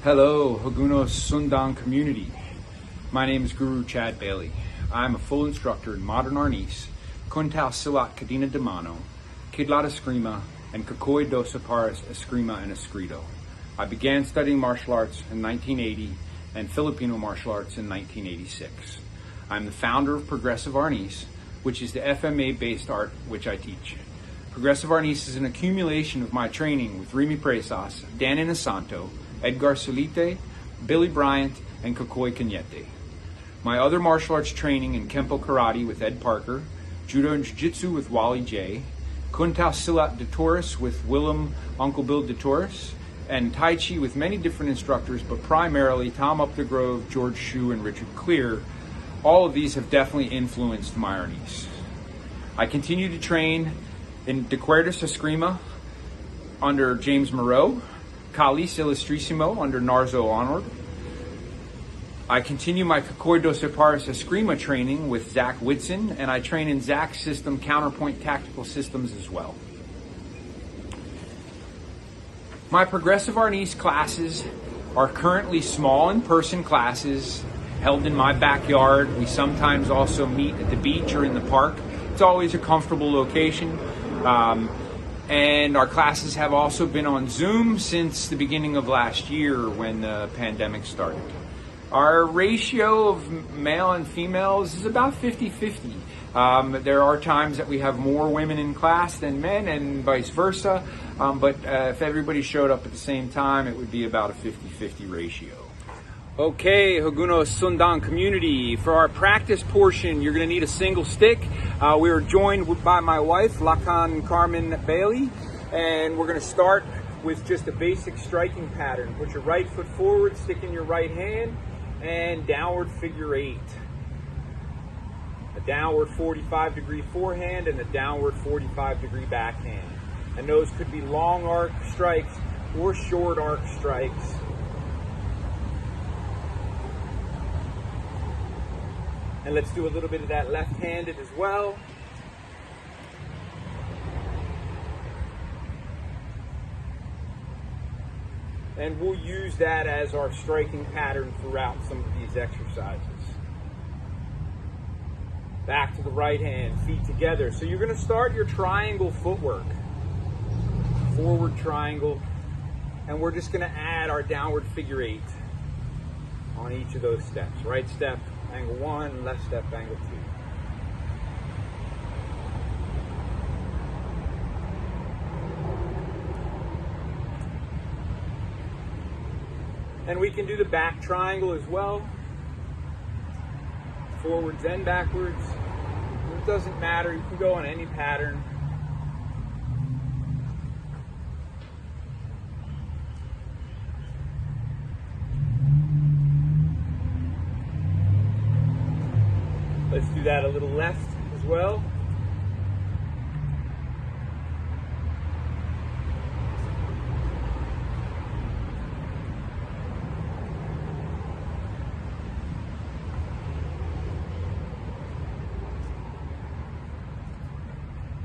Hello, Hagunos Sundan community. My name is Guru Chad Bailey. I'm a full instructor in modern Arnis, Kuntao Silat Kadina Demano, Kidlat Eskrima, and Kakoi Dosa Paras Eskrima and Escrito. I began studying martial arts in 1980 and Filipino martial arts in 1986. I'm the founder of Progressive Arnis, which is the FMA-based art which I teach. Progressive Arnis is an accumulation of my training with Remy Presas, Dan Inasanto, Edgar Solite, Billy Bryant, and Kakoi Cañete. My other martial arts training in Kempo Karate with Ed Parker, Judo and Jiu-Jitsu with Wally J, Kuntao Silat de Torres with Willem Uncle Bill de Torres, and Tai Chi with many different instructors, but primarily Tom Up the Grove, George Shue, and Richard Clear. All of these have definitely influenced my Arnis. I continue to train in De Cuerdas Eskrima under James Moreau, Calis Illustrissimo under Narzo Onward. I continue my Kakoi dos Paras Eskrima training with Zach Whitson, and I train in Zach's system, Counterpoint Tactical Systems, as well. My Progressive Arnis classes are currently small in-person classes held in my backyard. We sometimes also meet at the beach or in the park. It's always a comfortable location. And our classes have also been on Zoom since the beginning of last year when the pandemic started. Our ratio of male and females is about 50-50. There are times that we have more women in class than men and vice versa, but if everybody showed up at the same time, it would be about a 50-50 ratio. Okay, Hagunos Sundan community, for our practice portion, you're going to need a single stick. We are joined by my wife, Lakan Carmen Bailey, and we're going to start with just a basic striking pattern. Put your right foot forward, stick in your right hand, and downward figure 8. A downward 45-degree forehand and a downward 45-degree backhand. And those could be long arc strikes or short arc strikes. And let's do a little bit of that left-handed as well. And we'll use that as our striking pattern throughout some of these exercises. Back to the right hand, feet together. So you're going to start your triangle footwork. Forward triangle. And we're just going to add our downward figure 8 on each of those steps. Right step, angle 1, left step, angle 2. And we can do the back triangle as well. Forwards and backwards. It doesn't matter, you can go on any pattern. Let's do that a little left as well.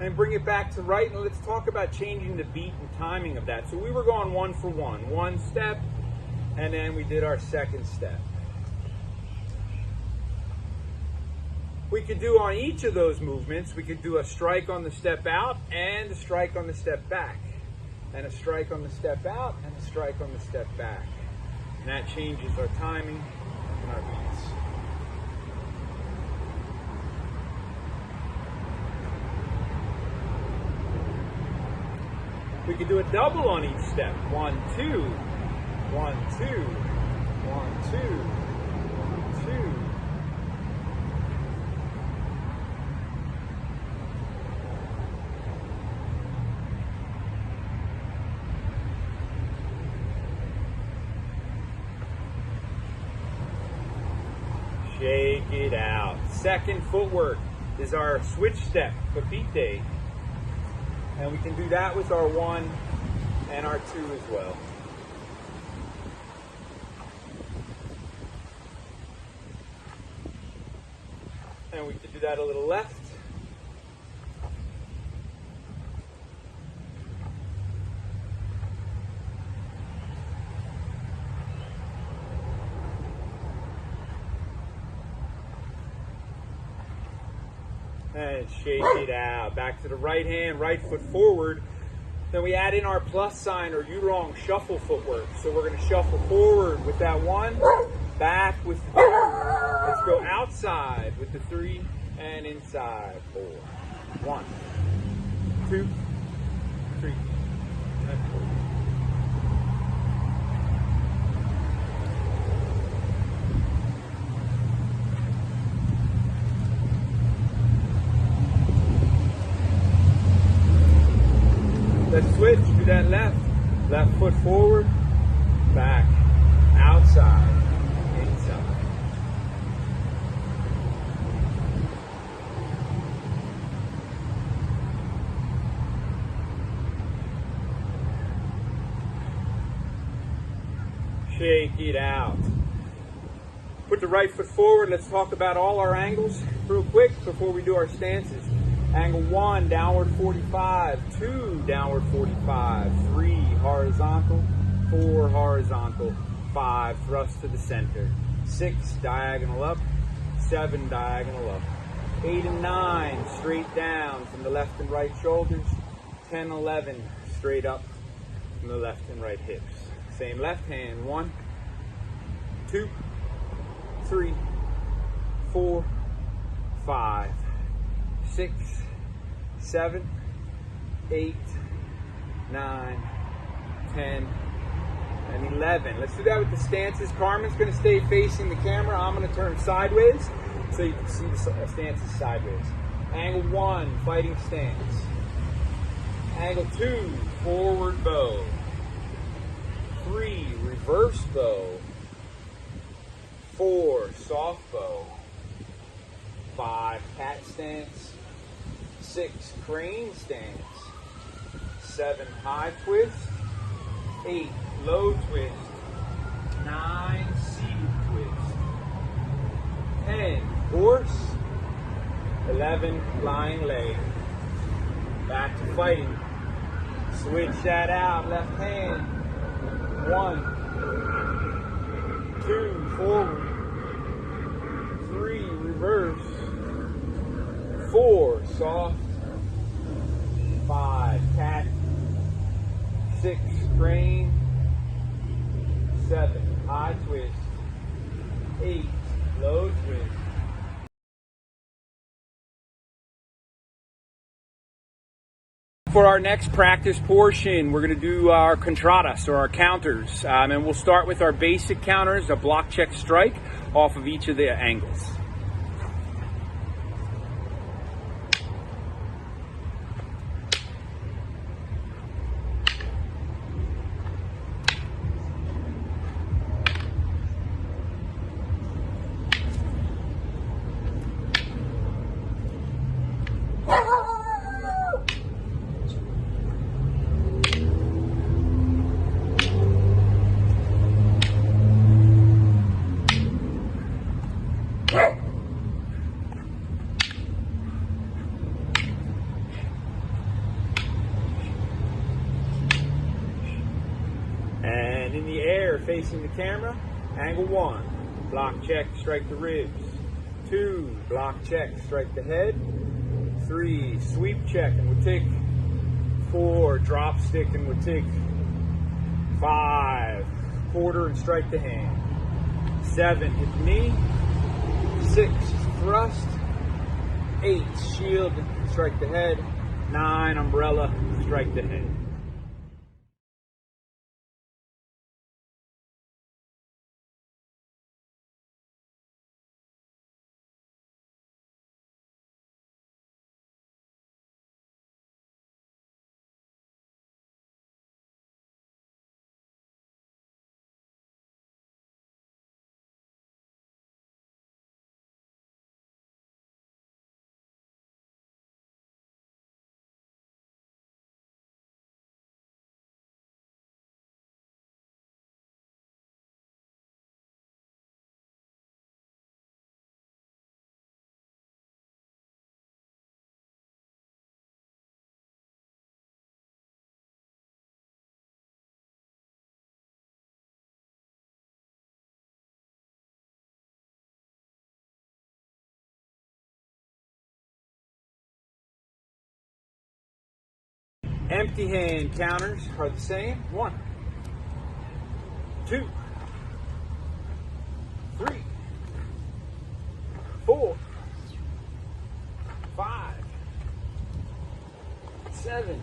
And bring it back to right, and let's talk about changing the beat and timing of that. So we were going 1 for 1. One step, and then we did our second step. We could do on each of those movements, we could do a strike on the step out and a strike on the step back. And a strike on the step out and a strike on the step back. And that changes our timing and our beats. We could do a double on each step. 1, 2, 1, 2, 1, 2, 1, 2. Shake it out. Second footwork is our switch step, papite. And we can do that with our 1 and our 2 as well. And we can do that a little left. and shake it out. Back to the right hand, right foot forward. Then we add in our plus sign or Yurong shuffle footwork. So we're going to shuffle forward with that 1, back with the 2. Let's go outside with the 3 and inside 4. 1, 2, 3, and 4. Let's switch, do that left foot forward, back, outside, inside. Shake it out. Put the right foot forward. Let's talk about all our angles real quick before we do our stances. Angle 1, downward 45, 2, downward 45, 3, horizontal, 4, horizontal, 5, thrust to the center, 6, diagonal up, 7, diagonal up, 8 and 9, straight down from the left and right shoulders, 10, 11, straight up from the left and right hips. Same left hand, 1, 2, 3, 4, 5, 6, 7, 8, 9, 10, and 11. Let's do that with the stances. Carmen's going to stay facing the camera. I'm going to turn sideways so you can see the stances sideways. Angle 1, fighting stance. Angle 2, forward bow. 3, reverse bow. 4, soft bow. 5, cat stance. 6, crane stance. 7, high twist. 8, low twist. 9, seated twist. 10, horse. 11, flying leg. Back to fighting. Switch that out, left hand. 1, 2, forward. 3, reverse. 4, soft. 5, cat. 6, crane. 7, high twist. 8, low twist. For our next practice portion, we're going to do our contradas, or our counters. And we'll start with our basic counters, a block, check, strike, off of each of the angles. And in the air, facing the camera, angle 1, block, check, strike the ribs. 2, block, check, strike the head. 3, sweep, check, and we'll take. 4, drop stick, and we'll take. 5, quarter and strike the hand. 7, hit the knee. 6, thrust. 8, shield, strike the head. 9, umbrella, strike the head. Empty hand counters are the same. 1, 2, 3, 4, 5, 7,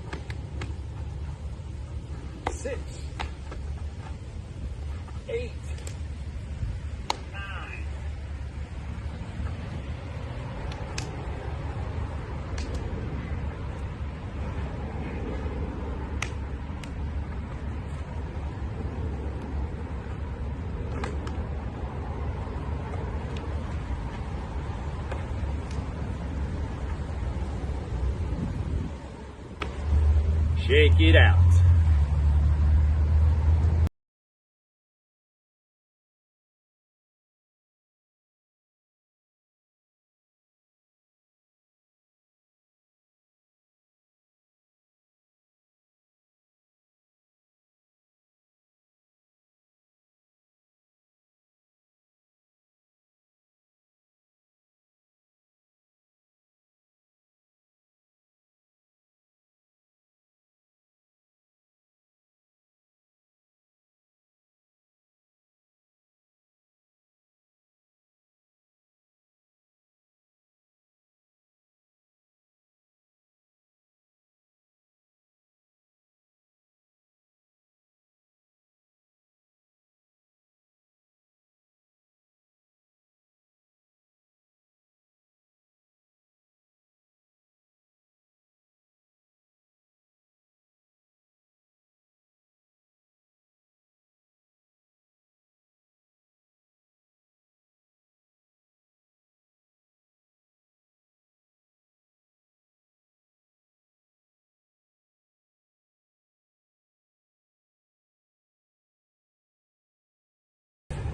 6, 8, 9. Shake it out.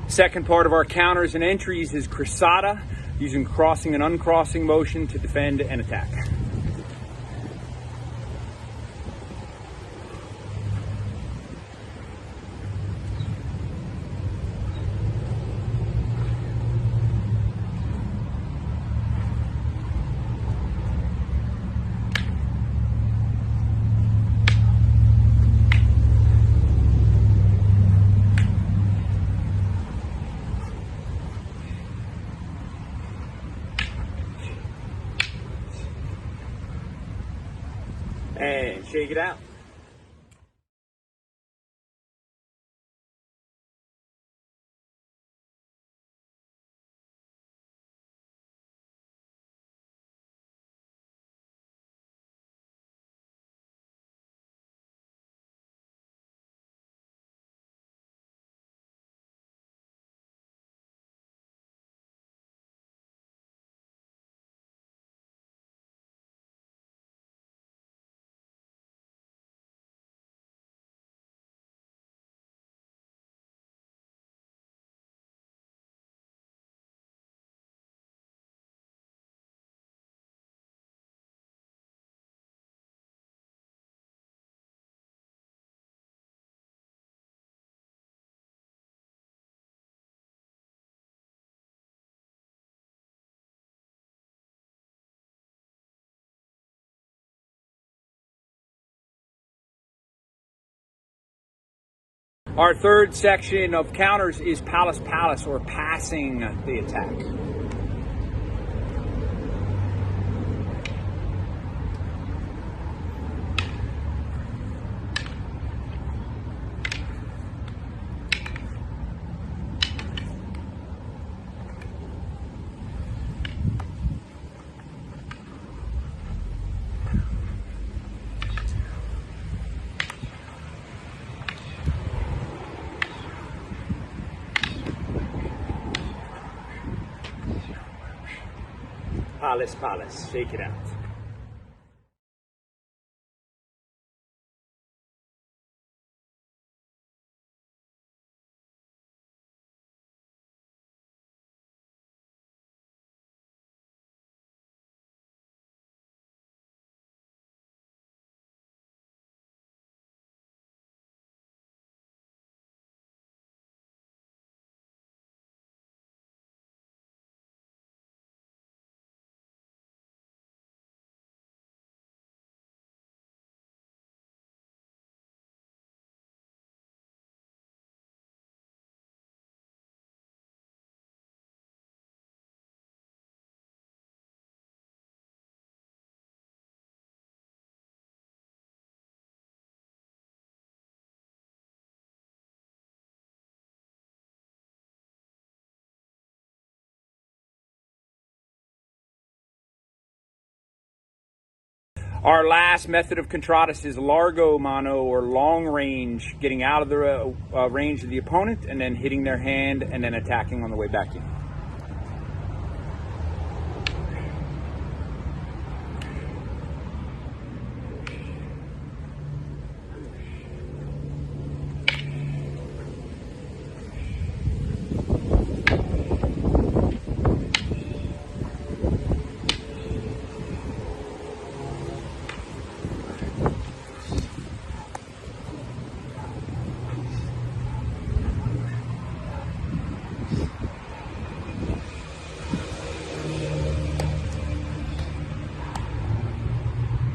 Second part of our counters and entries is cruçada, using crossing and uncrossing motion to defend and attack. And shake it out. Our third section of counters is palace palace, or passing the attack. Palace palace, shake it out. Our last method of contradas is largo mano, or long range, getting out of the range of the opponent and then hitting their hand and then attacking on the way back in.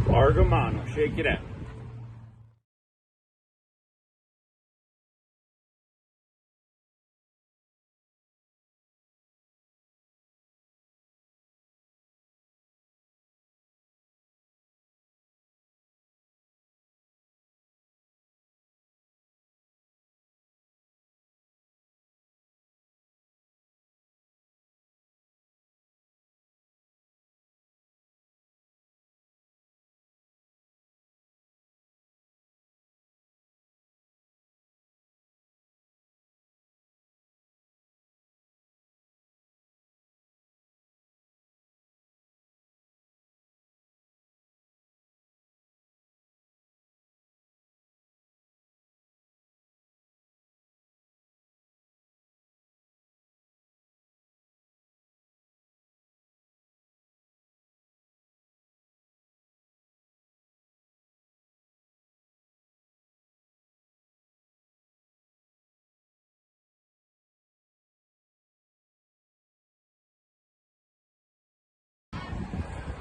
Largo mano, shake it out.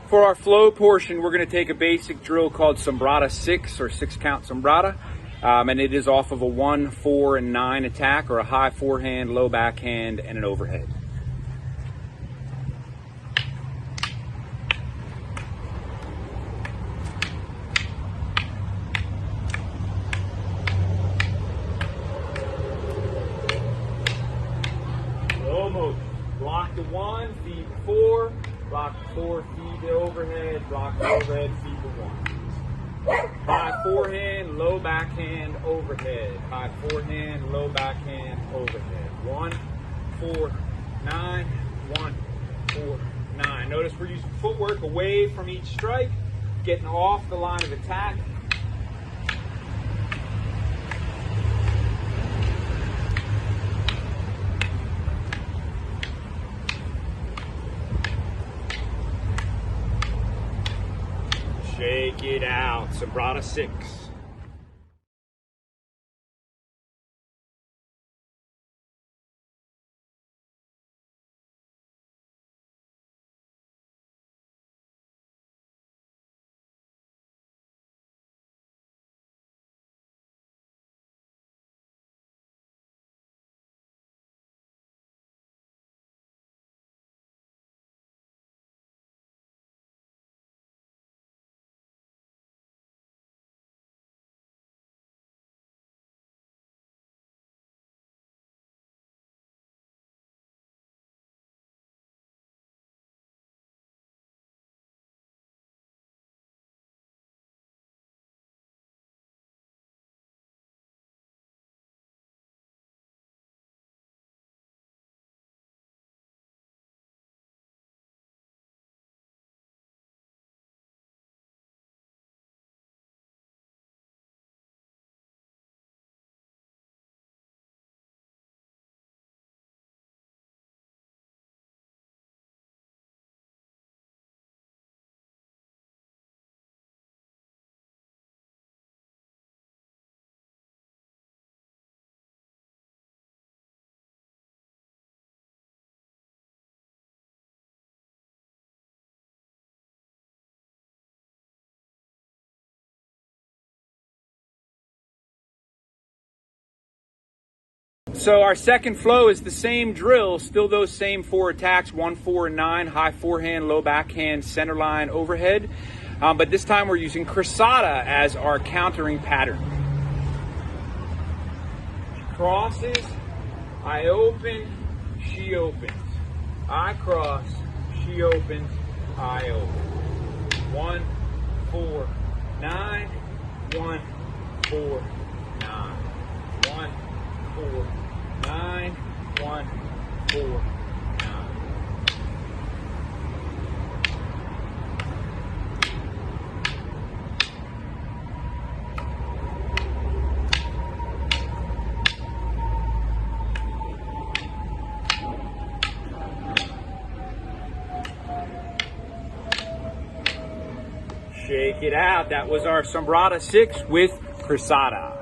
For our flow portion, we're going to take a basic drill called sumbrada 6, or 6-count sumbrada, and it is off of a 1, 4, and 9 attack, or a high forehand, low backhand, and an overhead. Slow motion. Block the 1, feed the 4. Block the 4, feed the overhead, block the overhead, feed the 1. High forehand, low backhand, overhead. High forehand, low backhand, overhead. 1, 4, 9, 1, 4, 9. Notice we're using footwork away from each strike, getting off the line of attack. Shake it out, sumbrada 6. So our second flow is the same drill, still those same 4 attacks, 1, 4, and 9, high forehand, low backhand, center line, overhead. But this time we're using cruzada as our countering pattern. She crosses, I open, she opens. I cross, she opens, I open. 1, 4, 9, 1, 4, 9, 1, 4, 9, 1, 4, 9. Shake it out. That was our sumbrada 6 with cruzada.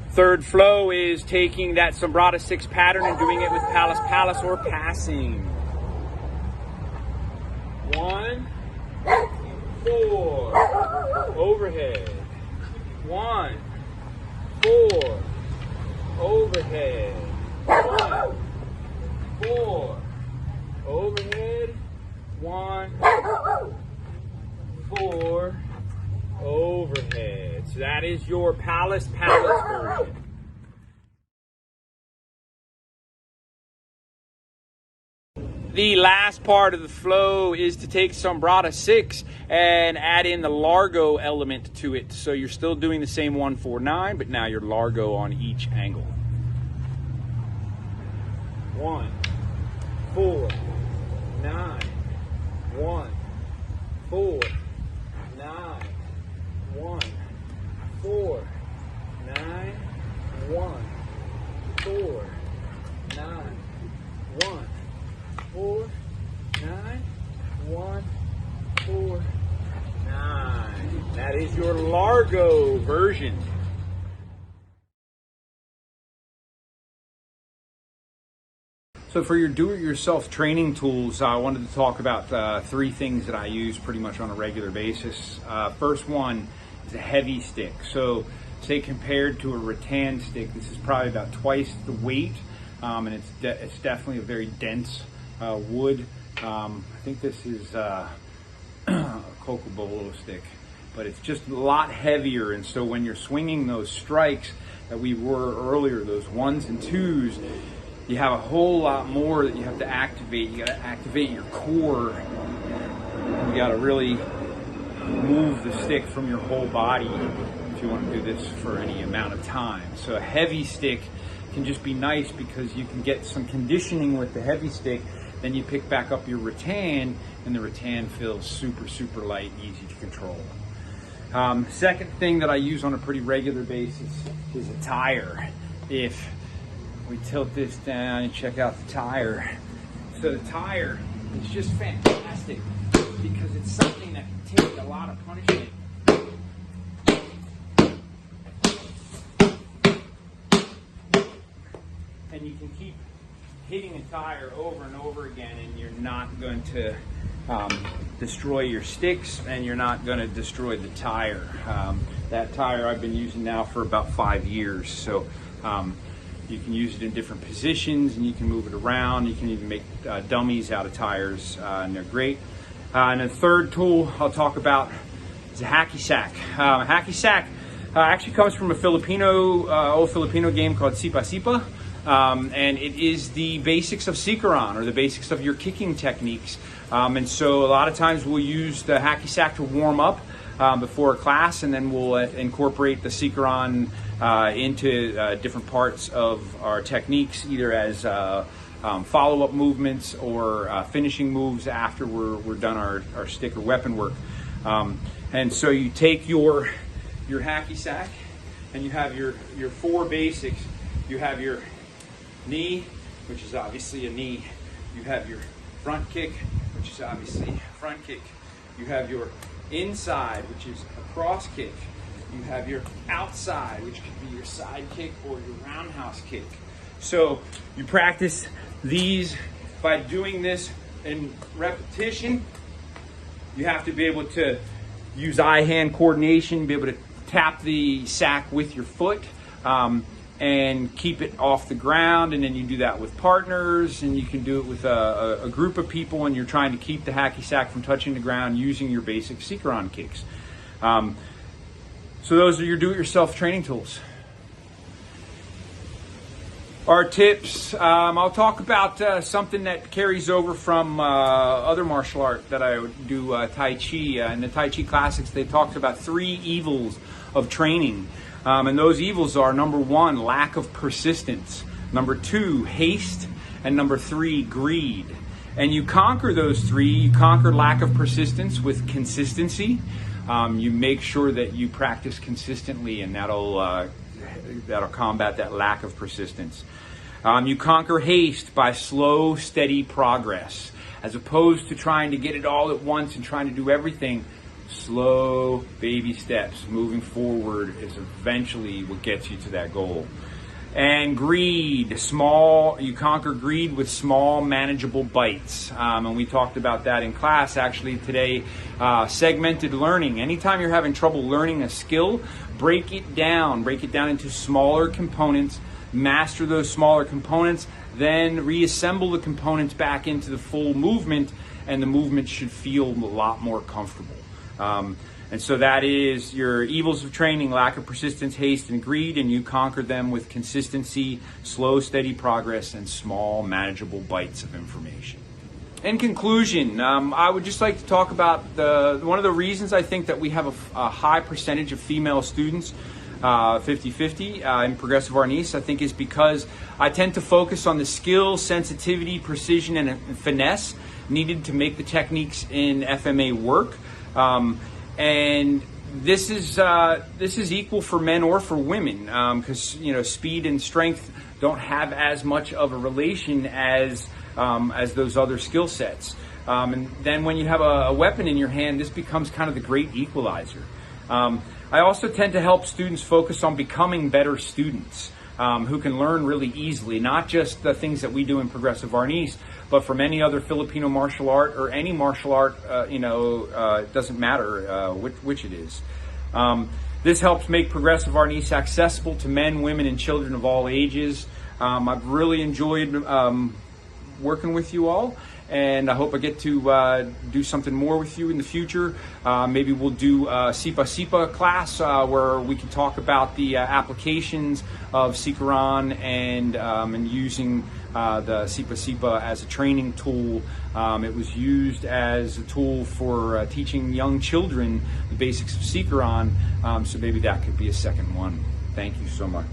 Third flow is taking that sumbrada 6 pattern and doing it with palas palas or passing. 1, 4, overhead. 1, 4, overhead. 1, 4, overhead. 1, 4, overhead. So that is your palas palas version. The last part of the flow is to take sumbrada 6 and add in the largo element to it. So you're still doing the same 1, 4, 9, but now you're largo on each angle. 1, 4, 9, 1, 4, 9, 1, 4, 9, 1, 4, 9, 1, 4, 9, 1, 4, 9. That is your largo version. So for your do-it-yourself training tools, I wanted to talk about 3 things that I use pretty much on a regular basis. First one is a heavy stick. So say compared to a rattan stick, this is probably about twice the weight, and it's definitely a very dense wood. I think this is a cocobolo stick, but it's just a lot heavier, and so when you're swinging those strikes that we were earlier, those 1s and 2s, you have a whole lot more that you have to activate. You got to activate your core. You got to really move the stick from your whole body if you want to do this for any amount of time. So a heavy stick can just be nice because you can get some conditioning with the heavy stick. Then you pick back up your rattan, and the rattan feels super, super light and easy to control. Second thing that I use on a pretty regular basis is a tire. If we tilt this down and check out the tire. So the tire is just fantastic because it's something that can take a lot of punishment. And you can keep hitting a tire over and over again, and you're not going to destroy your sticks, and you're not going to destroy the tire. That tire I've been using now for about 5 years. So you can use it in different positions, and you can move it around. You can even make dummies out of tires, and they're great. And the third tool I'll talk about is a hacky sack. Hacky sack actually comes from a old Filipino game called Sipa Sipa, and it is the basics of sikaran, or the basics of your kicking techniques. And so a lot of times we'll use the hacky sack to warm up before a class, and then we'll incorporate the sikaran into different parts of our techniques, either as follow-up movements or finishing moves after we're done our stick or weapon work. And so you take your hacky sack, and you have your 4 basics. You have your knee, which is obviously a knee. You have your front kick, which is obviously a front kick. You have your inside, which is a cross kick. You have your outside, which could be your side kick or your roundhouse kick. So you practice these by doing this in repetition. You have to be able to use eye-hand coordination, be able to tap the sack with your foot, and keep it off the ground. And then you do that with partners, and you can do it with a group of people, and you're trying to keep the hacky sack from touching the ground using your basic sikaran kicks. So those are your do-it-yourself training tools. Our tips, I'll talk about something that carries over from other martial art that I do, Tai Chi. In the Tai Chi Classics, they talked about 3 evils of training. And those evils are, number 1, lack of persistence, number 2, haste, and number 3, greed. And you conquer those 3. You conquer lack of persistence with consistency. You make sure that you practice consistently, and that'll combat that lack of persistence. You conquer haste by slow, steady progress. As opposed to trying to get it all at once and trying to do everything, slow baby steps. Moving forward is eventually what gets you to that goal. And greed, you conquer greed with small, manageable bites. And we talked about that in class actually today. Segmented learning. Anytime you're having trouble learning a skill, break it down into smaller components, master those smaller components, then reassemble the components back into the full movement, and the movement should feel a lot more comfortable. And so that is your evils of training: lack of persistence, haste, and greed, and you conquer them with consistency, slow, steady progress, and small, manageable bites of information. In conclusion, I would just like to talk about one of the reasons I think that we have a high percentage of female students, 50-50 in Progressive Arnis, I think is because I tend to focus on the skill, sensitivity, precision, and finesse needed to make the techniques in FMA work. And this is equal for men or for women, because speed and strength don't have as much of a relation as those other skill sets. And then when you have a weapon in your hand, this becomes kind of the great equalizer. I also tend to help students focus on becoming better students who can learn really easily, not just the things that we do in Progressive Arnis, but from any other Filipino martial art or any martial art, it doesn't matter which it is. This helps make Progressive Arnis accessible to men, women, and children of all ages. I've really enjoyed working with you all, and I hope I get to do something more with you in the future. Maybe we'll do a Sipa class where we can talk about the applications of Sikaran and using the Sipa as a training tool. It was used as a tool for teaching young children the basics of Sikaran, so maybe that could be a second one. Thank you so much.